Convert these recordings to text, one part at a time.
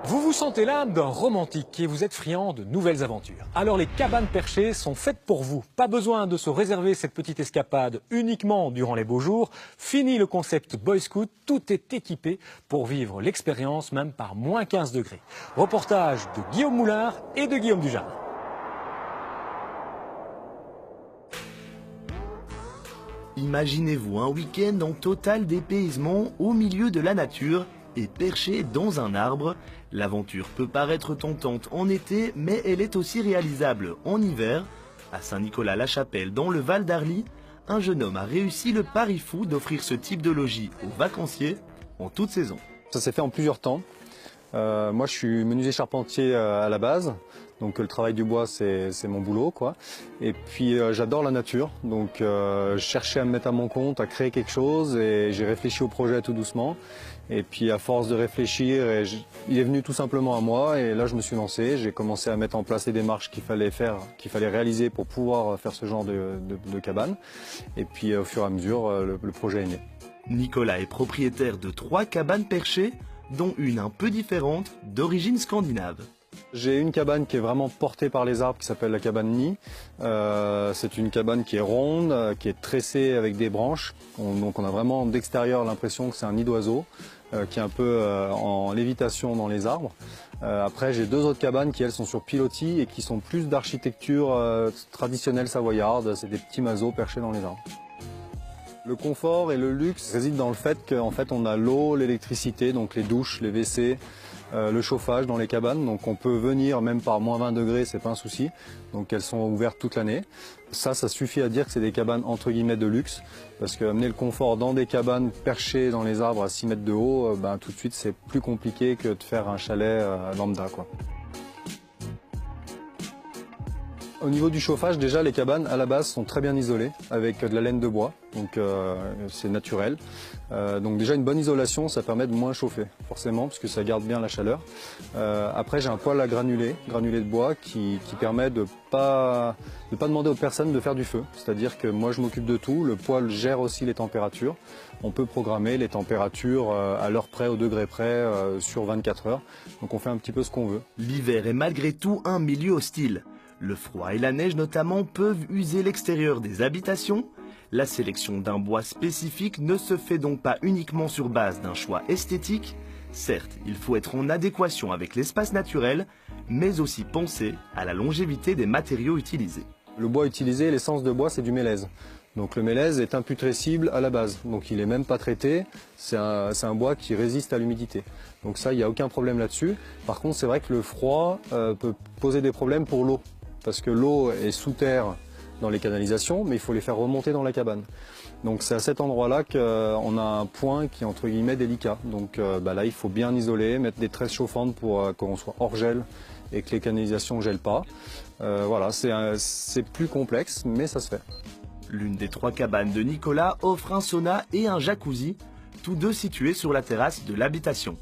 Vous vous sentez l'âme d'un romantique et vous êtes friand de nouvelles aventures. Alors les cabanes perchées sont faites pour vous. Pas besoin de se réserver cette petite escapade uniquement durant les beaux jours. Fini le concept Boy Scout, tout est équipé pour vivre l'expérience même par moins 15 degrés. Reportage de Guillaume Moulard et de Guillaume Dujardin. Imaginez-vous un week-end en total dépaysement au milieu de la nature et perché dans un arbre. L'aventure peut paraître tentante en été, mais elle est aussi réalisable en hiver. À Saint-Nicolas-la-Chapelle, dans le Val d'Arly, un jeune homme a réussi le pari fou d'offrir ce type de logis aux vacanciers en toute saison. Ça s'est fait en plusieurs temps. Moi je suis menuisier charpentier à la base, donc le travail du bois c'est mon boulot quoi. Et puis j'adore la nature, donc je cherchais à me mettre à mon compte, à créer quelque chose et j'ai réfléchi au projet tout doucement. Et puis à force de réfléchir, il est venu tout simplement à moi et là je me suis lancé, j'ai commencé à mettre en place les démarches qu'il fallait réaliser pour pouvoir faire ce genre de cabane. Et puis au fur et à mesure le projet est né. Nicolas est propriétaire de 3 cabanes perchées, dont une un peu différente, d'origine scandinave. J'ai une cabane qui est vraiment portée par les arbres qui s'appelle la cabane nid. C'est une cabane qui est ronde, qui est tressée avec des branches. Donc on a vraiment d'extérieur l'impression que c'est un nid d'oiseau qui est un peu en lévitation dans les arbres. Après j'ai 2 autres cabanes qui elles sont sur pilotis et qui sont plus d'architecture traditionnelle savoyarde. C'est des petits masos perchés dans les arbres. Le confort et le luxe résident dans le fait qu'en fait on a l'eau, l'électricité, donc les douches, les WC, le chauffage dans les cabanes. Donc on peut venir même par moins 20 degrés, c'est pas un souci. Donc elles sont ouvertes toute l'année. Ça suffit à dire que c'est des cabanes entre guillemets de luxe. Parce que amener le confort dans des cabanes perchées dans les arbres à 6 mètres de haut, tout de suite c'est plus compliqué que de faire un chalet lambda quoi. Au niveau du chauffage, déjà les cabanes à la base sont très bien isolées avec de la laine de bois, donc c'est naturel. Donc déjà une bonne isolation, ça permet de moins chauffer forcément parce que ça garde bien la chaleur. Après j'ai un poêle à granulé de bois qui permet de pas demander aux personnes de faire du feu. C'est-à-dire que moi je m'occupe de tout, le poêle gère aussi les températures. On peut programmer les températures à l'heure près, au degré près, sur 24 heures. Donc on fait un petit peu ce qu'on veut. L'hiver est malgré tout un milieu hostile. Le froid et la neige notamment peuvent user l'extérieur des habitations. La sélection d'un bois spécifique ne se fait donc pas uniquement sur base d'un choix esthétique. Certes, il faut être en adéquation avec l'espace naturel, mais aussi penser à la longévité des matériaux utilisés. Le bois utilisé, l'essence de bois, c'est du mélèze. Donc le mélèze est imputrescible à la base, donc il n'est même pas traité, c'est un bois qui résiste à l'humidité. Donc ça, il n'y a aucun problème là-dessus. Par contre, c'est vrai que le froid peut poser des problèmes pour l'eau. Parce que l'eau est sous terre dans les canalisations, mais il faut les faire remonter dans la cabane. Donc c'est à cet endroit-là qu'on a un point qui est entre guillemets délicat. Donc là, il faut bien isoler, mettre des tresses chauffantes pour qu'on soit hors gel et que les canalisations ne gèlent pas. Voilà, c'est plus complexe, mais ça se fait. L'une des 3 cabanes de Nicolas offre un sauna et un jacuzzi, tous deux situés sur la terrasse de l'habitation.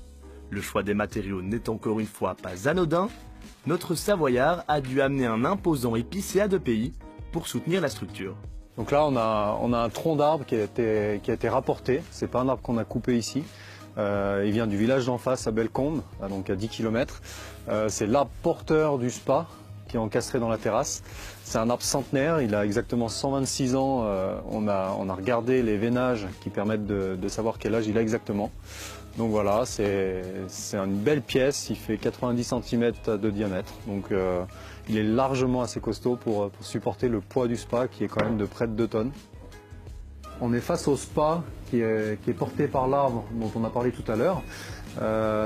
Le choix des matériaux n'est encore une fois pas anodin. Notre Savoyard a dû amener un imposant épicé à 2 pays pour soutenir la structure. Donc là, on a un tronc d'arbre qui a été rapporté. C'est pas un arbre qu'on a coupé ici. Il vient du village d'en face à Bellecombe, donc à 10 km. C'est l'arbre porteur du spa qui est encastré dans la terrasse. C'est un arbre centenaire, il a exactement 126 ans. On a regardé les vénages qui permettent de savoir quel âge il a exactement. Donc voilà, c'est une belle pièce, il fait 90 cm de diamètre, donc il est largement assez costaud pour supporter le poids du spa qui est quand même de près de 2 tonnes. On est face au spa qui est porté par l'arbre dont on a parlé tout à l'heure,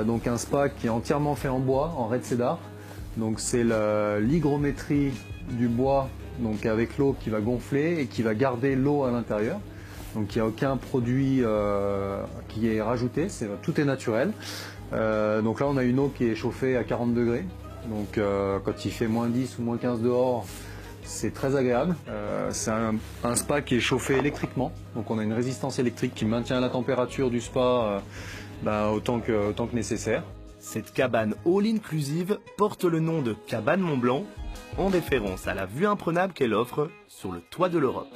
donc un spa qui est entièrement fait en bois, en raie de cédar. Donc c'est l'hygrométrie du bois donc avec l'eau qui va gonfler et qui va garder l'eau à l'intérieur. Donc il n'y a aucun produit qui est rajouté, tout est naturel. Donc là on a une eau qui est chauffée à 40 degrés. Donc quand il fait moins 10 ou moins 15 dehors, c'est très agréable. C'est un spa qui est chauffé électriquement. Donc on a une résistance électrique qui maintient la température du spa autant que nécessaire. Cette cabane all-inclusive porte le nom de Cabane Mont Blanc, en référence à la vue imprenable qu'elle offre sur le toit de l'Europe.